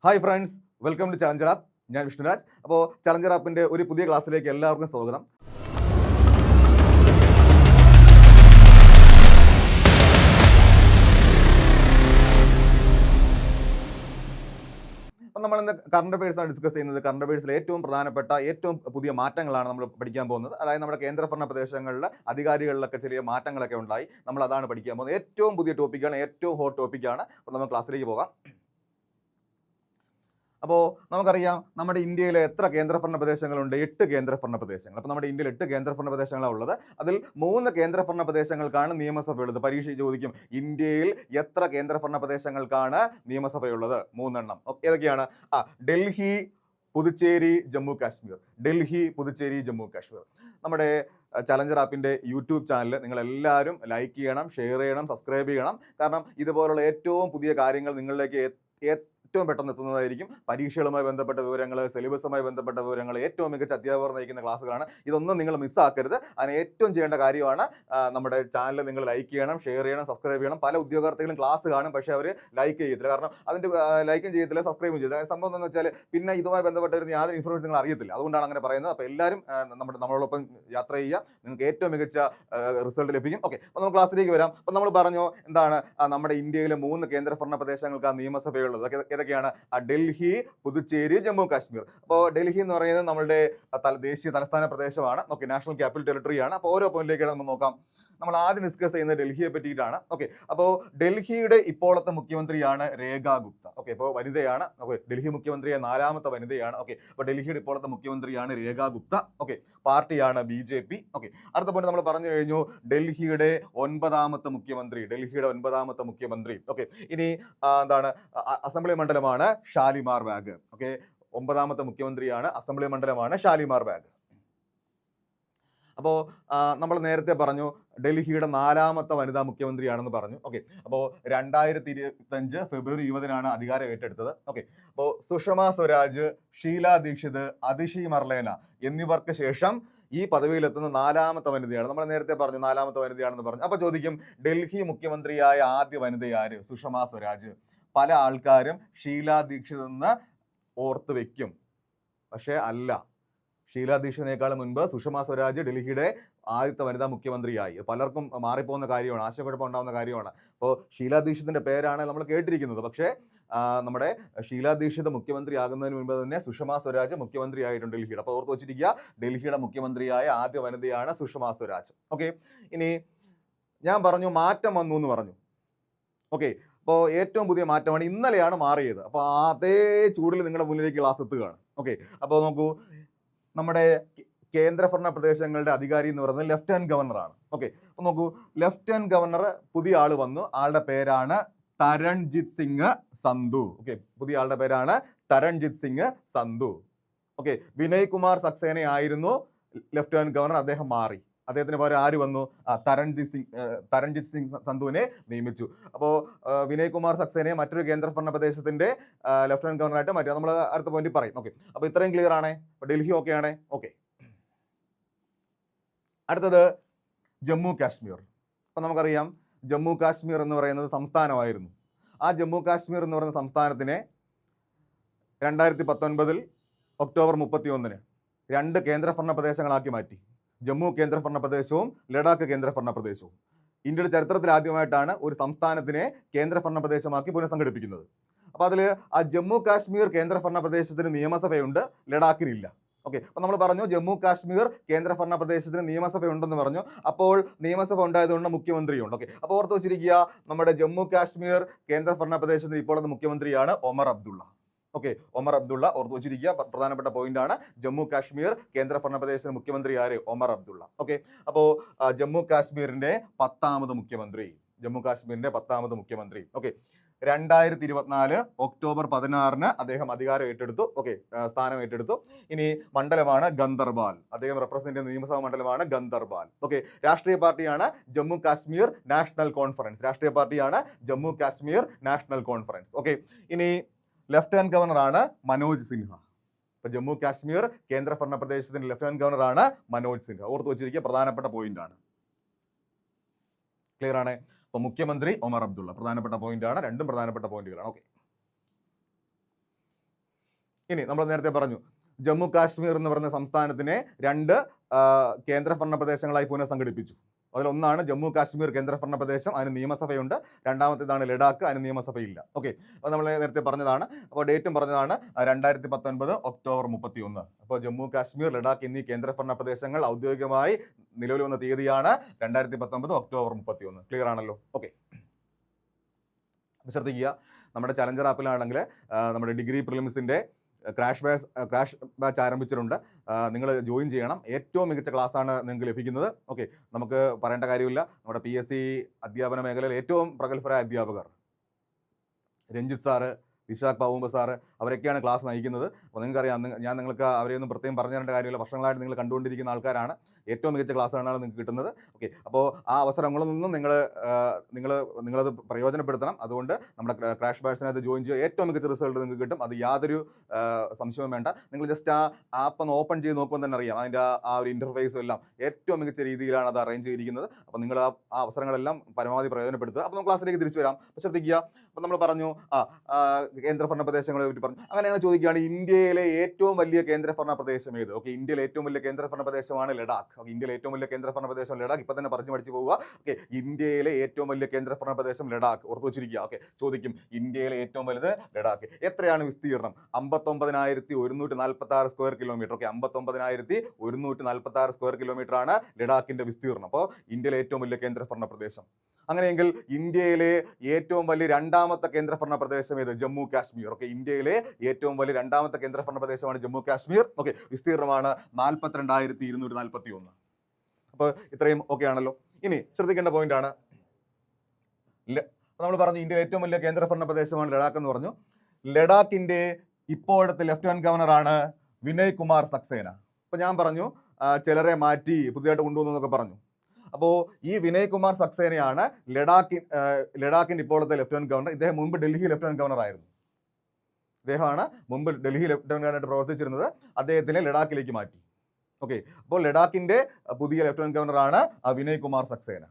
Hi friends, welcome to challenger app. ഞാൻ വിഷ്ണുരാജ്. അപ്പോൾ challenger ആപ്പിൻ്റെ ഒരു പുതിയ ക്ലാസ്സിലേക്ക് എല്ലാവർക്കും സ്വാഗതം. അപ്പം നമ്മളിന്ന് കറണ്ട് അഫയേഴ്സാണ് ഡിസ്കസ് ചെയ്യുന്നത്. കറണ്ട് അഫയേഴ്സിൽ ഏറ്റവും പ്രധാനപ്പെട്ട ഏറ്റവും പുതിയ മാറ്റങ്ങളാണ് നമ്മൾ പഠിക്കാൻ പോകുന്നത്. അതായത് നമ്മുടെ കേന്ദ്രഭരണ പ്രദേശങ്ങളിൽ അധികാരികളിലൊക്കെ ചെറിയ മാറ്റങ്ങളൊക്കെ ഉണ്ടായി. നമ്മൾ അതാണ് പഠിക്കാൻ പോകുന്നത്. ഏറ്റവും പുതിയ ടോപ്പിക്കാണ്, ഏറ്റവും ഹോട്ട് ടോപ്പിക്കാണ്. അപ്പോൾ നമുക്ക് ക്ലാസ്സിലേക്ക് പോകാം. അപ്പോൾ നമുക്കറിയാം നമ്മുടെ ഇന്ത്യയിൽ എത്ര കേന്ദ്രഭരണ പ്രദേശങ്ങളുണ്ട്? 8 കേന്ദ്രഭരണ പ്രദേശങ്ങൾ. അപ്പോൾ നമ്മുടെ ഇന്ത്യയിൽ 8 കേന്ദ്രഭരണ പ്രദേശങ്ങളാണ് ഉള്ളത്. അതിൽ 3 കേന്ദ്രഭരണ പ്രദേശങ്ങൾക്കാണ് നിയമസഭയുള്ളത്. പരീക്ഷ ചോദിക്കും, ഇന്ത്യയിൽ എത്ര കേന്ദ്രഭരണ പ്രദേശങ്ങൾക്കാണ് നിയമസഭയുള്ളത്? 3 എണ്ണം. ഏതൊക്കെയാണ്? ഡൽഹി, പുതുച്ചേരി, ജമ്മു കാശ്മീർ. ഡൽഹി, പുതുച്ചേരി, ജമ്മു കാശ്മീർ. നമ്മുടെ ചലഞ്ചർ ആപ്പിൻ്റെ യൂട്യൂബ് ചാനൽ നിങ്ങളെല്ലാവരും ലൈക്ക് ചെയ്യണം, ഷെയർ ചെയ്യണം, സബ്സ്ക്രൈബ് ചെയ്യണം. കാരണം ഇതുപോലുള്ള ഏറ്റവും പുതിയ കാര്യങ്ങൾ നിങ്ങളിലേക്ക് ഏറ്റവും പെട്ടെന്ന് എത്തുന്നതായിരിക്കും. പരീക്ഷകളുമായി ബന്ധപ്പെട്ട വിവരങ്ങൾ, സിലബസുമായി ബന്ധപ്പെട്ട വിവരങ്ങൾ, ഏറ്റവും മികച്ച അധ്യാപകർ നയിക്കുന്ന ക്ലാസ്സുകളാണ്. ഇതൊന്നും നിങ്ങൾ മിസ്സാക്കരുത്. അതിന് ഏറ്റവും ചെയ്യേണ്ട കാര്യമാണ് നമ്മുടെ ചാനൽ നിങ്ങൾ ലൈക്ക് ചെയ്യണം, ഷെയർ ചെയ്യണം, സബ്സ്ക്രൈബ് ചെയ്യണം. പല ഉദ്യോഗാർത്ഥികളും ക്ലാസ് കാണും, പക്ഷേ അവർ ലൈക്ക് ചെയ്യത്തില്ല. കാരണം അതിൻ്റെ ലൈക്കും ചെയ്യത്തില്ല, സബ്സ്ക്രൈബും ചെയ്തില്ല. സംഭവം എന്താണെന്ന് വെച്ചാൽ പിന്നെ ഇതുമായി ബന്ധപ്പെട്ട യാതൊരു ഇൻഫർമേഷൻ നിങ്ങൾ അറിയത്തില്ല. അതുകൊണ്ടാണ് അങ്ങനെ പറയുന്നത്. അപ്പോൾ എല്ലാവരും നമ്മളോടൊപ്പം യാത്ര ചെയ്യുക. നിങ്ങൾക്ക് ഏറ്റവും മികച്ച റിസൾട്ട് ലഭിക്കും. ഓക്കെ, അപ്പോൾ നമുക്ക് ക്ലാസ്സിലേക്ക് വരാം. അപ്പോൾ നമ്മൾ പറഞ്ഞു എന്താണ് നമ്മുടെ ഇന്ത്യയിലെ 3 കേന്ദ്രഭരണ പ്രദേശങ്ങൾക്ക് നിയമസഭയുള്ളത്. ഏതൊക്കെയാണ്? ഡൽഹി, പുതുച്ചേരി, ജമ്മു കാശ്മീർ. അപ്പോൾ ഡൽഹി എന്ന് പറയുന്നത് നമ്മളുടെ ദേശീയ തലസ്ഥാന പ്രദേശമാണ്. ഓക്കെ, നാഷണൽ ക്യാപിറ്റൽ ടെറിട്ടറിയാണ്. അപ്പോൾ ഓരോ പോയിന്റിലേക്കാണ് നമ്മൾ നോക്കാം. നമ്മൾ ആദ്യം ഡിസ്കസ് ചെയ്യുന്നത് ഡൽഹിയെ പറ്റിയിട്ടാണ്. ഓക്കെ, അപ്പോൾ ഡൽഹിയുടെ ഇപ്പോഴത്തെ മുഖ്യമന്ത്രിയാണ് രേഖ ഗുപ്ത. ഓക്കെ, അപ്പോൾ വനിതയാണ്. ഓക്കെ, ഡൽഹി മുഖ്യമന്ത്രിയെ 4ാമത്തെ വനിതയാണ്. ഓക്കെ, അപ്പോൾ ഡൽഹിയുടെ ഇപ്പോഴത്തെ മുഖ്യമന്ത്രിയാണ് രേഖ ഗുപ്ത. ഓക്കെ, പാർട്ടിയാണ് BJP. ഓക്കെ, അടുത്ത പോയിന്റ് നമ്മൾ പറഞ്ഞു കഴിഞ്ഞു, ഡൽഹിയുടെ 9ാമത്തെ മുഖ്യമന്ത്രി. ഡൽഹിയുടെ 9ാമത്തെ മുഖ്യമന്ത്രി. ഓക്കെ, ഇനി എന്താണ്? അസംബ്ലി മണ്ഡലമാണ് ഷാലിമാർ ബാഗ്. ഓക്കെ, 9ാമത്തെ മുഖ്യമന്ത്രിയാണ്, അസംബ്ലി മണ്ഡലമാണ് ഷാലിമാർ ബാഗ്. അപ്പോൾ നമ്മൾ നേരത്തെ പറഞ്ഞു ഡൽഹിയുടെ 4ാമത്തെ വനിതാ മുഖ്യമന്ത്രിയാണെന്ന് പറഞ്ഞു. ഓക്കെ, അപ്പോൾ 2025 ഫെബ്രുവരി 20-നാണ് അധികാരം ഏറ്റെടുത്തത്. ഓക്കെ, അപ്പോൾ സുഷമ സ്വരാജ്, ഷീല ദീക്ഷിത്, അതിഷി മർലേന എന്നിവർക്ക് ശേഷം ഈ പദവിയിലെത്തുന്ന 4ാമത്തെ വനിതയാണ്. നമ്മൾ നേരത്തെ പറഞ്ഞു 4ാമത്തെ വനിതയാണെന്ന് പറഞ്ഞു. അപ്പോൾ ചോദിക്കും, ഡൽഹി മുഖ്യമന്ത്രിയായ ആദ്യ വനിതയാര്? സുഷമ സ്വരാജ്. പല ആൾക്കാരും ഷീല ദീക്ഷിത് എന്ന് ഓർത്ത് വെക്കും, പക്ഷേ അല്ല. ഷീല ദീക്ഷിതിനേക്കാൾ മുൻപ് സുഷമ സ്വരാജ് ഡൽഹിയുടെ ആദ്യത്തെ വനിതാ മുഖ്യമന്ത്രിയായി. പലർക്കും മാറിപ്പോകുന്ന കാര്യമാണ്, ആശയക്കുഴപ്പം ഉണ്ടാകുന്ന കാര്യമാണ്. അപ്പോൾ ഷീല ദീക്ഷിതിന്റെ പേരാണ് നമ്മൾ കേട്ടിരിക്കുന്നത്, പക്ഷേ നമ്മുടെ ഷീല ദീക്ഷിത് മുഖ്യമന്ത്രി ആകുന്നതിന് മുൻപ് തന്നെ സുഷമ സ്വരാജ് മുഖ്യമന്ത്രി ആയിട്ടുണ്ട് ഡൽഹിയുടെ. അപ്പോൾ ഓർത്ത് വെച്ചിരിക്കുക, ഡൽഹിയുടെ മുഖ്യമന്ത്രിയായ ആദ്യ വനിതയാണ് സുഷമ സ്വരാജ്. ഓക്കെ, ഇനി ഞാൻ പറഞ്ഞു മാറ്റം വന്നു എന്ന് പറഞ്ഞു. ഓക്കെ, അപ്പോൾ ഏറ്റവും പുതിയ മാറ്റമാണ്, ഇന്നലെയാണ് മാറിയത്. അപ്പോൾ അതേ ചൂടിൽ നിങ്ങളുടെ മുന്നിലേക്ക് ക്ലാസ് എത്തുകയാണ്. ഓക്കെ, അപ്പോൾ നോക്കൂ, നമ്മുടെ കേന്ദ്രഭരണ പ്രദേശങ്ങളുടെ അധികാരി എന്ന് പറയുന്നത് ലെഫ്റ്റനന്റ് ഗവർണറാണ്. ഓക്കെ, അപ്പോൾ നോക്കൂ, ലെഫ്റ്റനന്റ് ഗവർണർ പുതിയ ആൾ വന്നു. ആളുടെ പേരാണ് തരൺജിത് സിംഗ് സന്ധു. ഓക്കെ, പുതിയ ആളുടെ പേരാണ് തരൺജിത് സിംഗ് സന്ധു. ഓക്കെ, വിനയ് കുമാർ സക്സേന ആയിരുന്നു ലെഫ്റ്റനന്റ് ഗവർണർ, അദ്ദേഹം മാറി. അദ്ദേഹത്തിന് പകരം ആര് വന്നു? തരൺജിത് സിംഗ് സന്ധുവിനെ നിയമിച്ചു. അപ്പോൾ വിനയ് കുമാർ സക്സേനയെ മറ്റൊരു കേന്ദ്രഭരണ പ്രദേശത്തിന്റെ ലെഫ്റ്റനന്റ് ഗവർണറായിട്ട് മാറ്റി. നമ്മൾ അടുത്ത പോയിന്റ് പറയും. ഓക്കെ, അപ്പോൾ ഇത്രയും ക്ലിയർ ആണ്. ഡൽഹി ഓക്കെ ആണ്. ഓക്കെ, അടുത്തത് ജമ്മു കാശ്മീർ. അപ്പം നമുക്കറിയാം ജമ്മു കാശ്മീർ എന്ന് പറയുന്നത് സംസ്ഥാനമായിരുന്നു. ആ ജമ്മു കാശ്മീർ എന്ന് പറയുന്ന സംസ്ഥാനത്തിനെ 2019 ഒക്ടോബർ 31 2 കേന്ദ്രഭരണ പ്രദേശങ്ങളാക്കി മാറ്റി. ജമ്മു കേന്ദ്രഭരണ പ്രദേശവും ലഡാക്ക് കേന്ദ്രഭരണ പ്രദേശവും. ഇന്ത്യയുടെ ചരിത്രത്തിൽ ആദ്യമായിട്ടാണ് ഒരു സംസ്ഥാനത്തിനെ കേന്ദ്രഭരണ പ്രദേശമാക്കി പുനഃസംഘടിപ്പിക്കുന്നത്. അപ്പോൾ അതിൽ ആ ജമ്മു കാശ്മീർ കേന്ദ്രഭരണ പ്രദേശത്തിന് നിയമസഭയുണ്ട്, ലഡാക്കിനില്ല. ഓക്കെ, അപ്പോൾ നമ്മൾ പറഞ്ഞു ജമ്മു കാശ്മീർ കേന്ദ്രഭരണ പ്രദേശത്തിന് നിയമസഭയുണ്ടെന്ന് പറഞ്ഞു. അപ്പോൾ നിയമസഭ ഉണ്ടായതുകൊണ്ട് മുഖ്യമന്ത്രിയുണ്ട്. ഓക്കെ, അപ്പോൾ ഓർത്ത് വെച്ചിരിക്കുക, നമ്മുടെ ജമ്മു കാശ്മീർ കേന്ദ്രഭരണ പ്രദേശത്തിന് ഇപ്പോഴത്തെ മുഖ്യമന്ത്രിയാണ് ഒമർ അബ്ദുള്ള. ഓക്കെ, ഒമർ അബ്ദുള്ള ഓർത്ത് വെച്ചിരിക്കുക, പ്രധാനപ്പെട്ട പോയിന്റ് ആണ്. ജമ്മു കാശ്മീർ കേന്ദ്രഭരണ പ്രദേശത്തിന് മുഖ്യമന്ത്രി ആര്? ഒമർ അബ്ദുള്ള. ഓക്കെ, അപ്പോൾ ജമ്മു കാശ്മീരിന്റെ 10ാമത് മുഖ്യമന്ത്രി. ജമ്മു കാശ്മീരിന്റെ 10ാമത് മുഖ്യമന്ത്രി. ഓക്കെ, 2024 ഒക്ടോബർ 16 അദ്ദേഹം അധികാരം ഏറ്റെടുത്തു. ഓക്കെ, സ്ഥാനം ഏറ്റെടുത്തു. ഇനി മണ്ഡലമാണ് ഗന്ദർബാൽ. അദ്ദേഹം റെപ്രസെന്റ് ചെയ്യുന്ന നിയമസഭാ മണ്ഡലമാണ് ഗന്ദർബാൽ. ഓക്കെ, രാഷ്ട്രീയ പാർട്ടിയാണ് ജമ്മു കാശ്മീർ നാഷണൽ കോൺഫറൻസ്. രാഷ്ട്രീയ പാർട്ടിയാണ് Jammu Kashmir national conference. Okay, ഇനി ലെഫ്റ്റനന്റ് ഗവർണറാണ് മനോജ് സിൻഹ. ഇപ്പൊ ജമ്മു കാശ്മീർ കേന്ദ്രഭരണ പ്രദേശത്തിന്റെ ലെഫ്റ്റനന്റ് ഗവർണറാണ് മനോജ് സിൻഹ. ഓർത്ത് വെച്ചിരിക്കുക, പ്രധാനപ്പെട്ട പോയിന്റ് ആണ്. ക്ലിയർ ആണ്? അപ്പോൾ മുഖ്യമന്ത്രി ഒമർ അബ്ദുള്ള പ്രധാനപ്പെട്ട പോയിന്റ് ആണ്. രണ്ടും പ്രധാനപ്പെട്ട പോയിന്റുകളാണ്. ഓക്കെ, ഇനി നമ്മൾ നേരത്തെ പറഞ്ഞു ജമ്മു കാശ്മീർ എന്ന് പറയുന്ന സംസ്ഥാനത്തിനെ 2 കേന്ദ്രഭരണ പ്രദേശങ്ങളായി പുനഃസംഘടിപ്പിച്ചു. അതിലൊന്നാണ് ജമ്മു കാശ്മീർ കേന്ദ്രഭരണ പ്രദേശം, അതിന് നിയമസഭയുണ്ട്. രണ്ടാമത്തേതാണ് ലഡാക്ക്, അതിന് നിയമസഭയില്ല. ഓക്കെ, അപ്പോൾ നമ്മൾ നേരത്തെ പറഞ്ഞതാണ്. അപ്പോൾ ഡേറ്റും പറഞ്ഞതാണ് 2019 ഒക്ടോബർ 31. അപ്പോൾ ജമ്മു കാശ്മീർ, ലഡാക്ക് എന്നീ കേന്ദ്രഭരണ പ്രദേശങ്ങൾ ഔദ്യോഗികമായി നിലവിൽ വന്ന തീയതിയാണ് 2019 ഒക്ടോബർ 31. ക്ലിയർ ആണല്ലോ? ഓക്കെ, ശ്രദ്ധിക്കുക, നമ്മുടെ ചലഞ്ചർ ആപ്പിലാണെങ്കിൽ നമ്മുടെ ഡിഗ്രി പ്രിലിംസിൻ്റെ ക്രാഷ് ബാച്ച് ആരംഭിച്ചിട്ടുണ്ട്. നിങ്ങൾ ജോയിൻ ചെയ്യണം. ഏറ്റവും മികച്ച ക്ലാസ്സാണ് നിങ്ങൾക്ക് ലഭിക്കുന്നത്. ഓക്കെ, നമുക്ക് പറയേണ്ട കാര്യമില്ല. നമ്മുടെ PSC അധ്യാപന മേഖലയിൽ ഏറ്റവും പ്രഗത്ഭരായ അധ്യാപകർ രഞ്ജിത്ത് സാറ്, വിശാഖ് പാവുമ്പ സാറ്, അവരൊക്കെയാണ് ക്ലാസ് നയിക്കുന്നത്. അപ്പോൾ നിങ്ങൾക്കറിയാം, ഞാൻ നിങ്ങൾക്ക് അവരെയൊന്നും പ്രത്യേകം പറഞ്ഞു തരേണ്ട കാര്യമില്ല. വർഷങ്ങളായിട്ട് നിങ്ങൾ കണ്ടുകൊണ്ടിരിക്കുന്ന ആൾക്കാരാണ്. ഏറ്റവും മികച്ച ക്ലാസ്സാണ് നിങ്ങൾക്ക് കിട്ടുന്നത്. ഓക്കെ, അപ്പോൾ ആ അവസരങ്ങളിൽ നിന്നും നിങ്ങളത് പ്രയോജനപ്പെടുത്തണം. അതുകൊണ്ട് നമ്മുടെ ക്രാഷ് ബാച്ചിനകത്ത് ജോയിൻ ചെയ്യുക. ഏറ്റവും മികച്ച റിസൾട്ട് നിങ്ങൾക്ക് കിട്ടും. അത് യാതൊരു സംശയവും വേണ്ട. നിങ്ങൾ ജസ്റ്റ് ആ ആപ്പ് ഒന്ന് ഓപ്പൺ ചെയ്ത് നോക്കുമ്പോൾ തന്നെ അറിയാം. അതിൻ്റെ ആ ഒരു ഇൻ്റർഫേസും എല്ലാം ഏറ്റവും മികച്ച രീതിയിലാണ് അത് അറേഞ്ച് ചെയ്തിരിക്കുന്നത്. അപ്പോൾ നിങ്ങൾ ആ അവസരങ്ങളെല്ലാം പരമാവധി പ്രയോജനപ്പെടുത്തുക. അപ്പോൾ നമുക്ക് ക്ലാസ്സിലേക്ക് തിരിച്ചു വരാം. അപ്പോൾ ശ്രദ്ധിക്കുക, അപ്പോൾ നമ്മൾ പറഞ്ഞു കേന്ദ്രഭരണ പ്രദേശങ്ങളെ പറ്റി പറഞ്ഞു. അങ്ങനെയാണ് ചോദിക്കുകയാണ്, ഇന്ത്യയിലെ ഏറ്റവും വലിയ കേന്ദ്രഭരണ പ്രദേശം ഏത്? ഓക്കെ, ഇന്ത്യയിലെ ഏറ്റവും വലിയ കേന്ദ്രഭരണ പ്രദേശമാണ് ലഡാക്ക്. ഓക്കെ, ഇന്ത്യയിലെ ഏറ്റവും വലിയ കേന്ദ്രഭരണ പ്രദേശം ലഡാക്ക്. ഇപ്പം തന്നെ പറഞ്ഞു പഠിച്ചു പോവുക. ഓക്കെ, ഇന്ത്യയിലെ ഏറ്റവും വലിയ കേന്ദ്രഭരണ പ്രദേശം ലഡാക്ക്. ഓർത്ത് വെച്ചിരിക്കുക. ഓക്കെ, ചോദിക്കും ഇന്ത്യയിലെ ഏറ്റവും വലുത് ലഡാക്ക്. എത്രയാണ് വിസ്തീർണം? 59,146 square kilometre. Okay, 59,146 square kilometre ആണ് ലഡാക്കിന്റെ വിസ്തീർണം. അപ്പോൾ ഇന്ത്യയിലെ ഏറ്റവും വലിയ കേന്ദ്രഭരണ പ്രദേശം. അങ്ങനെയെങ്കിൽ ഇന്ത്യയിലെ ഏറ്റവും വലിയ രണ്ടാമത്തെ കേന്ദ്രഭരണ പ്രദേശം ഏത്? ജമ്മു കാശ്മീർ. ഓക്കെ, ഇന്ത്യയിലെ ഏറ്റവും വലിയ രണ്ടാമത്തെ കേന്ദ്രഭരണ പ്രദേശമാണ് ജമ്മു കാശ്മീർ. ഓക്കെ, വിസ്തീർണമാണ് 42,241. അപ്പോൾ ഇത്രയും ഓക്കെ ആണല്ലോ. ഇനി ശ്രദ്ധിക്കേണ്ട പോയിന്റ് ആണ്, നമ്മൾ പറഞ്ഞു ഇന്ത്യയിലെ ഏറ്റവും വലിയ കേന്ദ്രഭരണ പ്രദേശമാണ് ലഡാക്ക് എന്ന് പറഞ്ഞു. ലഡാക്കിന്റെ ഇപ്പോഴത്തെ ലെഫ്റ്റനന്റ് ഗവർണറാണ് വിനയ് കുമാർ സക്സേന. അപ്പോൾ ഞാൻ പറഞ്ഞു ചിലരെ മാറ്റി പുതിയതായിട്ട് കൊണ്ടുവന്നു എന്നൊക്കെ പറഞ്ഞു. അപ്പോൾ ഈ വിനയ് കുമാർ സക്സേനയാണ് ലഡാക്കിന്റെ ഇപ്പോഴത്തെ ലെഫ്റ്റനന്റ് ഗവർണർ. ഇദ്ദേഹം മുമ്പ് ഡൽഹി ലെഫ്റ്റനന്റ് ഗവർണർ ആയിരുന്നു. ഇദ്ദേഹമാണ് മുമ്പ് ഡൽഹി ലെഫ്റ്റനന്റ് ഗവർണറായിട്ട് പ്രവർത്തിച്ചിരുന്നത്. അദ്ദേഹത്തിനെ ലഡാക്കിലേക്ക് മാറ്റി. ഓക്കെ, അപ്പോൾ ലഡാക്കിന്റെ പുതിയ ലെഫ്റ്റനന്റ് ഗവർണറാണ് വിനയ് കുമാർ സക്സേന.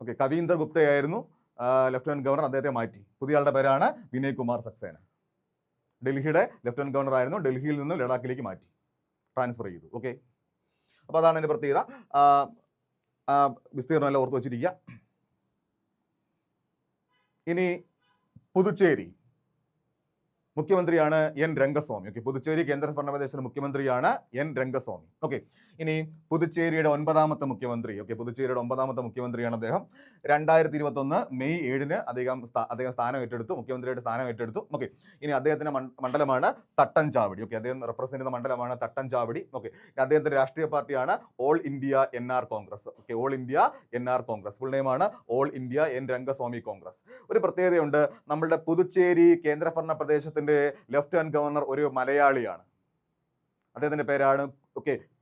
ഓക്കെ, കവീന്ദർ ഗുപ്തയായിരുന്നു ലെഫ്റ്റനന്റ് ഗവർണർ, അദ്ദേഹത്തെ മാറ്റി. പുതിയ ആളുടെ പേരാണ് വിനയ് കുമാർ സക്സേന. ഡൽഹിയുടെ ലെഫ്റ്റനന്റ് ഗവർണർ ആയിരുന്നു, ഡൽഹിയിൽ നിന്ന് ലഡാക്കിലേക്ക് മാറ്റി, ട്രാൻസ്ഫർ ചെയ്തു. ഓക്കെ, അപ്പോൾ അതാണ് എൻ്റെ പ്രത്യേകത. വിസ്തീർണം എല്ലാം ഓർത്ത് വെച്ചിരിക്കുക. ഇനി പുതുച്ചേരി മുഖ്യമന്ത്രിയാണ് എൻ രംഗസ്വാമി. ഓക്കെ, പുതുച്ചേരി കേന്ദ്രഭരണ പ്രദേശത്തിന്റെ മുഖ്യമന്ത്രിയാണ് എൻ രംഗസ്വാമി. ഓക്കെ, ഇനി പുതുച്ചേരിയുടെ 9ാമത്തെ മുഖ്യമന്ത്രി. ഓക്കെ, പുതുച്ചേരിയുടെ 9ാമത്തെ മുഖ്യമന്ത്രിയാണ് അദ്ദേഹം. 2021 മെയ് 7 അദ്ദേഹം സ്ഥാനം ഏറ്റെടുത്തു, മുഖ്യമന്ത്രിയുടെ സ്ഥാനം ഏറ്റെടുത്തു. ഓക്കെ, ഇനി അദ്ദേഹത്തിന്റെ മണ്ഡലമാണ് തട്ടഞ്ചാവടി. ഓക്കെ, അദ്ദേഹം റെപ്രസെന്റ് ചെയ്യുന്ന മണ്ഡലമാണ് തട്ടഞ്ചാവടി. ഓക്കെ, അദ്ദേഹത്തിന്റെ രാഷ്ട്രീയ പാർട്ടിയാണ് All India NR Congress. Okay, All India NR Congress. Full നെയിമാണ് ഓൾ ഇന്ത്യ എൻ രംഗസ്വാമി കോൺഗ്രസ്. ഒരു പ്രത്യേകതയുണ്ട്, നമ്മുടെ പുതുച്ചേരി കേന്ദ്രഭരണ പ്രദേശത്തിന്റെ ലെഫ്റ്റനന്റ് ഗവർണർ ഒരു മലയാളിയാണ്. അദ്ദേഹത്തിന്റെ പേരാണ്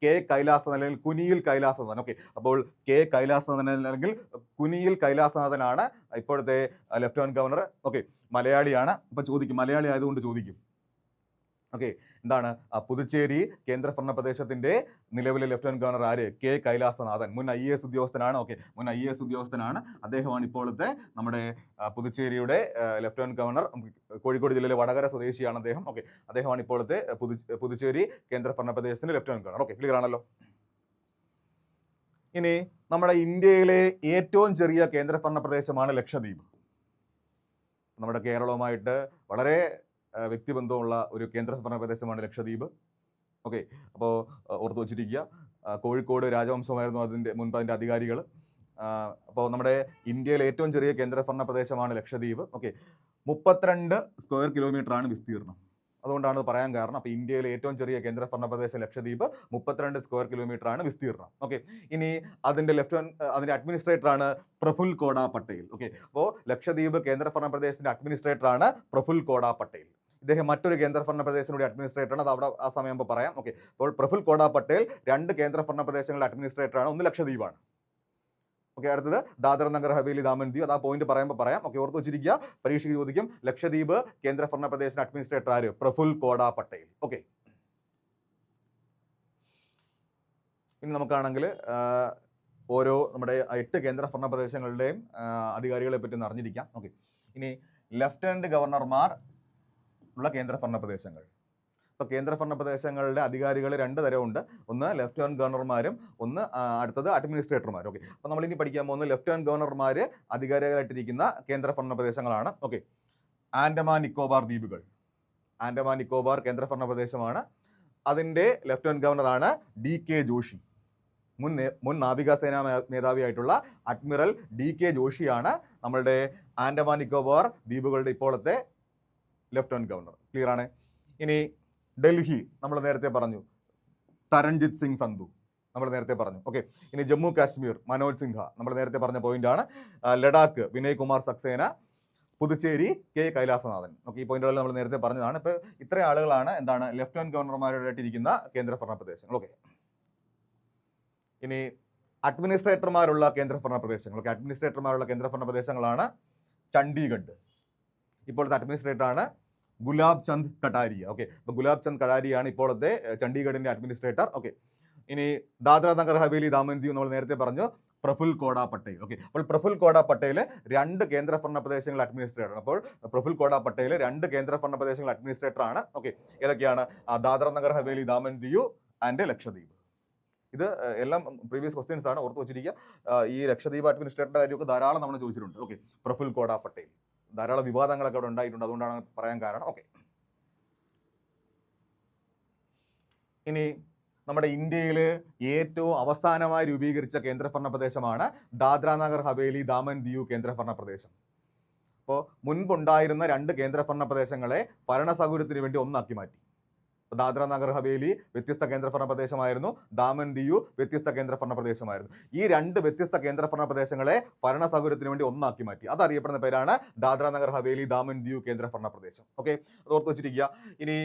കെ കൈലാസനാഥൻ, അല്ലെങ്കിൽ കുനിയിൽ കൈലാസനാഥൻ. ഓക്കെ, അപ്പോൾ കെ കൈലാസനാഥൻ അല്ലെങ്കിൽ കുനിയിൽ കൈലാസനാഥനാണ് ഇപ്പോഴത്തെ ലെഫ്റ്റനന്റ് ഗവർണർ. ഓക്കെ, മലയാളിയാണ്. അപ്പൊ ചോദിക്കും, മലയാളി ആയതുകൊണ്ട് ചോദിക്കും, ഓക്കെ, എന്താണ് പുതുച്ചേരി കേന്ദ്രഭരണ പ്രദേശത്തിന്റെ നിലവിലെ ലെഫ്റ്റനന്റ് ഗവർണർ ആര്? കെ കൈലാസനാഥൻ. മുൻ IAS ഉദ്യോഗസ്ഥനാണ്. ഓക്കെ, മുൻ IAS ഉദ്യോഗസ്ഥനാണ്. അദ്ദേഹമാണ് ഇപ്പോഴത്തെ നമ്മുടെ പുതുച്ചേരിയുടെ ലെഫ്റ്റനന്റ് ഗവർണർ. കോഴിക്കോട് ജില്ലയിലെ വടകര സ്വദേശിയാണ് അദ്ദേഹം. ഓക്കെ, അദ്ദേഹമാണ് ഇപ്പോഴത്തെ പുതുച്ചേരി കേന്ദ്രഭരണ പ്രദേശത്തിന്റെ ലെഫ്റ്റനന്റ് ഗവർണർ. ഓക്കെ, ക്ലിയർ ആണല്ലോ. ഇനി നമ്മുടെ ഇന്ത്യയിലെ ഏറ്റവും ചെറിയ കേന്ദ്രഭരണ പ്രദേശമാണ് ലക്ഷദ്വീപ്. നമ്മുടെ കേരളവുമായിട്ട് വളരെ വ്യക്തിബന്ധമുള്ള ഒരു കേന്ദ്രഭരണ പ്രദേശമാണ് ലക്ഷദ്വീപ്. ഓക്കെ, അപ്പോൾ ഓർത്ത് വച്ചിരിക്കുക, കോഴിക്കോട് രാജവംശമായിരുന്നു അതിൻ്റെ അധികാരികൾ. അപ്പോൾ നമ്മുടെ ഇന്ത്യയിലെ ഏറ്റവും ചെറിയ കേന്ദ്രഭരണ പ്രദേശമാണ് ലക്ഷദ്വീപ്. ഓക്കെ, 32 സ്ക്വയർ കിലോമീറ്റർ ആണ് വിസ്തീർണം. അതുകൊണ്ടാണ് പറയാൻ കാരണം. അപ്പോൾ ഇന്ത്യയിലെ ഏറ്റവും ചെറിയ കേന്ദ്രഭരണ പ്രദേശം ലക്ഷദ്വീപ്, 32 സ്ക്വയർ കിലോമീറ്റർ ആണ് വിസ്തീർണം. ഓക്കെ, ഇനി അതിൻ്റെ അതിൻ്റെ അഡ്മിനിസ്ട്രേറ്റർ ആണ് പ്രഫുൽ കോട പട്ടേൽ. ഓക്കെ, അപ്പോൾ ലക്ഷദ്വീപ് കേന്ദ്രഭരണ പ്രദേശത്തിന്റെ അഡ്മിനിസ്ട്രേറ്റർ ആണ് പ്രഫുൽ കോട പട്ടേൽ. ഇദ്ദേഹം മറ്റൊരു കേന്ദ്രഭരണ പ്രദേശത്തിനുടെ അഡ്മിനിസ്ട്രേറ്റർ ആണ്. അത് അവിടെ ആ സമയം പറയാം. ഓക്കെ, അപ്പോൾ പ്രഫുൽ കോട പട്ടേൽ 2 കേന്ദ്രഭരണ പ്രദേശങ്ങളുടെ അഡ്മിനിസ്ട്രേറ്റർ ആണ്. ഒന്ന് ലക്ഷദ്വീപാണ്. ഓക്കെ, അടുത്തത് ദാദർ നഗർ ഹവേലി ദാമൻ ദ്വീപ്. അത് ആ പോയിന്റ് പറയുമ്പോൾ പറയാം. ഓക്കെ, ഓർത്ത് വെച്ചിരിക്കുക, പരീക്ഷയ്ക്ക് ചോദിക്കും. ലക്ഷദ്വീപ് കേന്ദ്രഭരണ പ്രദേശത്തിന്റെ അഡ്മിനിസ്ട്രേറ്റർ ആര്? പ്രഫുൽ കോട പട്ടേൽ. ഓക്കെ, ഇനി നമുക്കാണെങ്കിൽ ഓരോ നമ്മുടെ 8 കേന്ദ്രഭരണ പ്രദേശങ്ങളുടെയും അധികാരികളെ പറ്റി ഒന്ന് അറിഞ്ഞിരിക്കാം. ഓക്കെ, ഇനി ലഫ്റ്റനന്റ് ഗവർണർമാർ ഉള്ള കേന്ദ്രഭരണ പ്രദേശങ്ങൾ. ഇപ്പോൾ കേന്ദ്രഭരണ പ്രദേശങ്ങളുടെ അധികാരികൾ 2 തരമുണ്ട്. ഒന്ന് ലെഫ്റ്റനന്റ് ഗവർണർമാരും ഒന്ന് അടുത്തത് അഡ്മിനിസ്ട്രേറ്റർമാരും. ഓക്കെ, അപ്പോൾ നമ്മളിനി പഠിക്കാൻ പോകുന്നത് ലെഫ്റ്റനന്റ് ഗവർണർമാർ അധികാരികളായിട്ടിരിക്കുന്ന കേന്ദ്രഭരണ പ്രദേശങ്ങളാണ്. ഓക്കെ, ആൻഡമാൻ നിക്കോബാർ ദ്വീപുകൾ. ആൻഡമാൻ നിക്കോബാർ കേന്ദ്രഭരണ പ്രദേശമാണ്. അതിൻ്റെ ലെഫ്റ്റനന്റ് ഗവർണറാണ് DK ജോഷി. മുൻ നാവികസേനാ മേധാവിയായിട്ടുള്ള അഡ്മിറൽ DK ജോഷിയാണ് നമ്മളുടെ ആൻഡമാൻ നിക്കോബാർ ദ്വീപുകളുടെ ഇപ്പോഴത്തെ ലെഫ്റ്റനന്റ് ഗവർണർ. ക്ലിയർ ആണ്. ഇനി ഡൽഹി നമ്മൾ നേരത്തെ പറഞ്ഞു, തരൺജിത് സിംഗ് സന്ധു നമ്മൾ നേരത്തെ പറഞ്ഞു. ഓക്കെ, ഇനി ജമ്മു കാശ്മീർ മനോജ് സിൻഹ നമ്മൾ നേരത്തെ പറഞ്ഞ പോയിന്റാണ്. ലഡാക്ക് വിനയ് കുമാർ സക്സേന, പുതുച്ചേരി K കൈലാസനാഥൻ. ഓക്കെ, ഈ പോയിന്റുകൾ നമ്മൾ നേരത്തെ പറഞ്ഞതാണ്. ഇപ്പോൾ ഇത്ര ആളുകളാണ് എന്താണ് ലെഫ്റ്റനന്റ് ഗവർണർമാരായിട്ടിരിക്കുന്ന കേന്ദ്രഭരണ പ്രദേശങ്ങൾ. ഓക്കെ, ഇനി അഡ്മിനിസ്ട്രേറ്റർമാരുള്ള കേന്ദ്രഭരണ പ്രദേശങ്ങൾ. ഓക്കെ, അഡ്മിനിസ്ട്രേറ്റർമാരുള്ള കേന്ദ്രഭരണ പ്രദേശങ്ങളാണ് ചണ്ഡീഗഡ്. ഇപ്പോഴത്തെ അഡ്മിനിസ്ട്രേറ്ററാണ് ഗുലാബ് ചന്ദ് കട്ടാരിയ. ഓക്കെ, അപ്പോൾ ഗുലാബ് ചന്ദ് കട്ടാരിയാണ് ഇപ്പോഴത്തെ ചണ്ഡീഗഡിന്റെ അഡ്മിനിസ്ട്രേറ്റർ. ഓക്കെ, ഇനി ദാദ്ര നഗർ ഹവേലി ദാമൻ ദിയു നമ്മൾ നേരത്തെ പറഞ്ഞു പ്രഫുൽ കോട പട്ടേൽ. ഓക്കെ, അപ്പോൾ പ്രഫുൽ കോട പട്ടേൽ 2 കേന്ദ്രഭരണ പ്രദേശങ്ങൾ അഡ്മിനിസ്ട്രേറ്റർ. അപ്പോൾ പ്രഫുൽ കോട പട്ടേൽ 2 കേന്ദ്രഭരണ പ്രദേശങ്ങൾ അഡ്മിനിസ്ട്രേറ്റർ ആണ്. ഓക്കെ, ഏതൊക്കെയാണ്? ദാദ്ര നഗർ ഹവേലി ദാമൻ ദിയു ആൻഡ് ലക്ഷദ്വീപ്. ഇത് എല്ലാം പ്രീവിയസ് ക്വസ്റ്റ്യൻസ് ആണ്, ഓർത്ത് വെച്ചിരിക്കുക. ഈ ലക്ഷദ്വീപ് അഡ്മിനിസ്ട്രേറ്ററിന്റെ കാര്യമൊക്കെ ധാരാളം നമ്മൾ ചോദിച്ചിട്ടുണ്ട്. ഓക്കെ, പ്രഫുൽ കോട പട്ടേൽ ധാരാളം വിവാദങ്ങളൊക്കെ അവിടെ ഉണ്ടായിട്ടുണ്ട്, അതുകൊണ്ടാണ് പറയാൻ കാരണം. ഓക്കെ, ഇനി നമ്മുടെ ഇന്ത്യയിൽ ഏറ്റവും അവസാനമായി രൂപീകരിച്ച കേന്ദ്രഭരണ പ്രദേശമാണ് ദാദ്ര നഗർ ഹവേലി ദാമൻ ദിയു കേന്ദ്രഭരണ പ്രദേശം. അപ്പോൾ മുൻപുണ്ടായിരുന്ന 2 കേന്ദ്രഭരണ പ്രദേശങ്ങളെ ഭരണസൗകര്യത്തിന് വേണ്ടി ഒന്നാക്കി മാറ്റി. ദാദ്ര നഗർ ഹവേലി വ്യത്യസ്ത കേന്ദ്രഭരണ പ്രദേശമായിരുന്നു, ദാമൻ ദിയു വ്യത്യസ്ത കേന്ദ്രഭരണ പ്രദേശമായിരുന്നു. ഈ 2 വ്യത്യസ്ത കേന്ദ്രഭരണ പ്രദേശങ്ങളെ ഭരണ സൗകര്യത്തിന് വേണ്ടി ഒന്നാക്കി മാറ്റി. അതറിയപ്പെടുന്ന പേരാണ് ദാദ്ര നഗർ ഹവേലി ദാമൻ ദിയു കേന്ദ്രഭരണ പ്രദേശം. ഓക്കെ, അത് ഓർത്ത് വെച്ചിരിക്കുക. ഇനി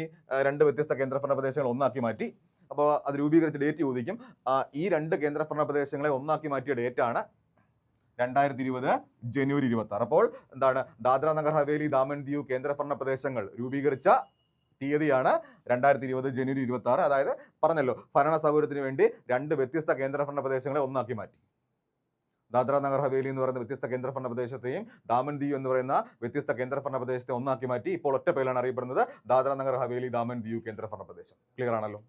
2 വ്യത്യസ്ത കേന്ദ്രഭരണ പ്രദേശങ്ങൾ ഒന്നാക്കി മാറ്റി. അപ്പോൾ അത് രൂപീകരിച്ച ഡേറ്റ് ചോദിക്കും. ഈ 2 കേന്ദ്രഭരണ പ്രദേശങ്ങളെ ഒന്നാക്കി മാറ്റിയ ഡേറ്റ് ആണ് 2020 ജനുവരി 26. അപ്പോൾ എന്താണ് ദാദ്ര നഗർ ഹവേലി ദാമൻ ദിയു കേന്ദ്രഭരണ പ്രദേശങ്ങൾ രൂപീകരിച്ച തീയതിയാണ് 2020 ജനുവരി 26. അതായത് പറഞ്ഞല്ലോ, ഭരണ സൗകര്യത്തിന് വേണ്ടി 2 വ്യത്യസ്ത കേന്ദ്രഭരണ പ്രദേശങ്ങളെ ഒന്നാക്കി മാറ്റി. ദാദ്ര നഗർ ഹവേലി എന്ന് പറയുന്ന വ്യത്യസ്ത കേന്ദ്രഭരണ പ്രദേശത്തെയും ദാമൻ ദിയു എന്ന് പറയുന്ന വ്യത്യസ്ത കേന്ദ്രഭരണ പ്രദേശത്തെ ഒന്നാക്കി മാറ്റി. ഇപ്പോൾ ഒറ്റ പേരിലാണ് അറിയപ്പെടുന്നത് ദാദ്ര നഗർ ഹവേലി ദാമൻ ദിയു കേന്ദ്രഭരണ പ്രദേശം. ക്ലിയർ ആണല്ലോ.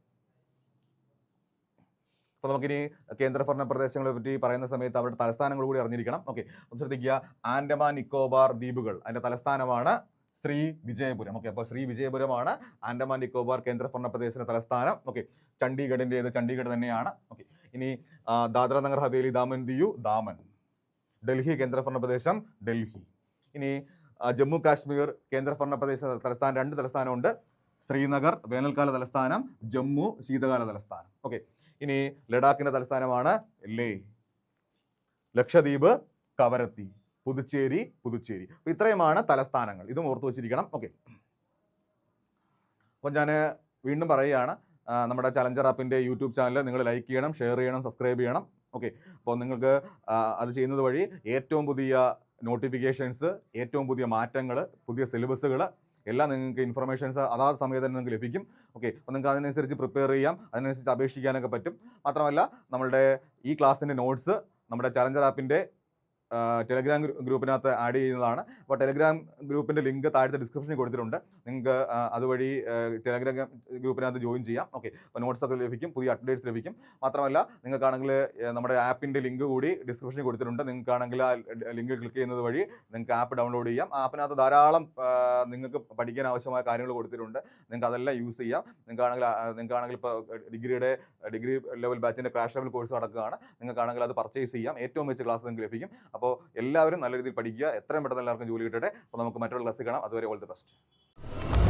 അപ്പോൾ നമുക്കിനി കേന്ദ്രഭരണ പ്രദേശങ്ങളെ പറ്റി പറയുന്ന സമയത്ത് അവരുടെ തലസ്ഥാനങ്ങൾ കൂടി അറിഞ്ഞിരിക്കണം. ഓക്കെ, ശ്രദ്ധിക്കുക. ആൻഡമാൻ നിക്കോബാർ ദ്വീപുകൾ, അതിന്റെ തലസ്ഥാനമാണ് ശ്രീ വിജയപുരം. ഓക്കെ, അപ്പോൾ ശ്രീ വിജയപുരമാണ് ആൻഡമാൻ നിക്കോബാർ കേന്ദ്രഭരണ പ്രദേശത്തിന്റെ തലസ്ഥാനം. ഓക്കെ, ചണ്ഡീഗഡിൻ്റെത് ചണ്ഡീഗഡ് തന്നെയാണ്. ഓക്കെ, ഇനി ദാദ്ര നഗർ ഹവേലി ദാമൻ ദിയു ദാമൻ. ഡൽഹി കേന്ദ്രഭരണ പ്രദേശം ഡൽഹി. ഇനി ജമ്മു കാശ്മീർ കേന്ദ്രഭരണ പ്രദേശ തലസ്ഥാനം 2 തലസ്ഥാനമുണ്ട്. ശ്രീനഗർ വേനൽക്കാല തലസ്ഥാനം, ജമ്മു ശീതകാല തലസ്ഥാനം. ഓക്കെ, ഇനി ലഡാക്കിന്റെ തലസ്ഥാനമാണ് ലേ. ലക്ഷദ്വീപ് കവരത്തി. പുതുച്ചേരി. അപ്പോൾ ഇത്രയുമാണ് തലസ്ഥാനങ്ങൾ. ഇതും ഓർത്ത് വെച്ചിരിക്കണം. ഓക്കെ, അപ്പോൾ ഞാൻ വീണ്ടും പറയുകയാണ്, നമ്മുടെ ചലഞ്ചർ ആപ്പിൻ്റെ യൂട്യൂബ് ചാനൽ നിങ്ങൾ ലൈക്ക് ചെയ്യണം, ഷെയർ ചെയ്യണം, സബ്സ്ക്രൈബ് ചെയ്യണം. ഓക്കെ, അപ്പോൾ നിങ്ങൾക്ക് അത് ചെയ്യുന്നത് വഴി ഏറ്റവും പുതിയ നോട്ടിഫിക്കേഷൻസ്, ഏറ്റവും പുതിയ മാറ്റങ്ങൾ, പുതിയ സിലബസുകൾ എല്ലാം നിങ്ങൾക്ക് ഇൻഫർമേഷൻസ് അതാത് സമയത്ത് തന്നെ നിങ്ങൾക്ക് ലഭിക്കും. ഓക്കെ, അപ്പോൾ നിങ്ങൾക്ക് അതിനനുസരിച്ച് പ്രിപ്പയർ ചെയ്യാം, അതിനനുസരിച്ച് അപേക്ഷിക്കാനൊക്കെ പറ്റും. മാത്രമല്ല നമ്മളുടെ ഈ ക്ലാസ്സിൻ്റെ നോട്ട്സ് നമ്മുടെ ചലഞ്ചർ ആപ്പിൻ്റെ ടെലഗ്രാം ഗ്രൂപ്പിനകത്ത് ആഡ് ചെയ്യുന്നതാണ്. അപ്പോൾ ടെലഗ്രാം ഗ്രൂപ്പിൻ്റെ ലിങ്ക് താഴത്തെ ഡിസ്ക്രിപ്ഷനിൽ കൊടുത്തിട്ടുണ്ട്. നിങ്ങൾക്ക് അതുവഴി ടെലഗ്രാം ഗ്രൂപ്പിനകത്ത് ജോയിൻ ചെയ്യാം. ഓക്കെ, അപ്പോൾ നോട്ട്സൊക്കെ ലഭിക്കും, പുതിയ അപ്ഡേറ്റ്സ് ലഭിക്കും. മാത്രമല്ല നിങ്ങൾക്കാണെങ്കിൽ നമ്മുടെ ആപ്പിൻ്റെ ലിങ്ക് കൂടി ഡിസ്ക്രിപ്ഷനിൽ കൊടുത്തിട്ടുണ്ട്. നിങ്ങൾക്കാണെങ്കിൽ ആ ലിങ്ക് ക്ലിക്ക് ചെയ്യുന്നത് വഴി നിങ്ങൾക്ക് ആപ്പ് ഡൗൺലോഡ് ചെയ്യാം. ആ ആപ്പിനകത്ത് ധാരാളം നിങ്ങൾക്ക് പഠിക്കാൻ ആവശ്യമായ കാര്യങ്ങൾ കൊടുത്തിട്ടുണ്ട്. നിങ്ങൾക്ക് അതെല്ലാം യൂസ് ചെയ്യാം. നിങ്ങൾക്കാണെങ്കിൽ ഇപ്പോൾ ഡിഗ്രി ലെവൽ ബാച്ചിൻ്റെ ക്രാഷ് ലെവൽ കോഴ്സ് നടക്കുകയാണ്. നിങ്ങൾക്കാണെങ്കിൽ അത് പർച്ചേസ് ചെയ്യാം. ഏറ്റവും മികച്ച ക്ലാസ് നിങ്ങൾക്ക് ലഭിക്കും. അപ്പോൾ എല്ലാവരും നല്ല രീതിയിൽ പഠിക്കുക. എത്രയും പെട്ടെന്ന് എല്ലാവർക്കും ജോലി കിട്ടട്ടെ. അപ്പോൾ നമുക്ക് മറ്റൊരു ക്ലാസ്സിൽ കാണാം. അതുവരെ ഓൾ ദി ബെസ്റ്റ്.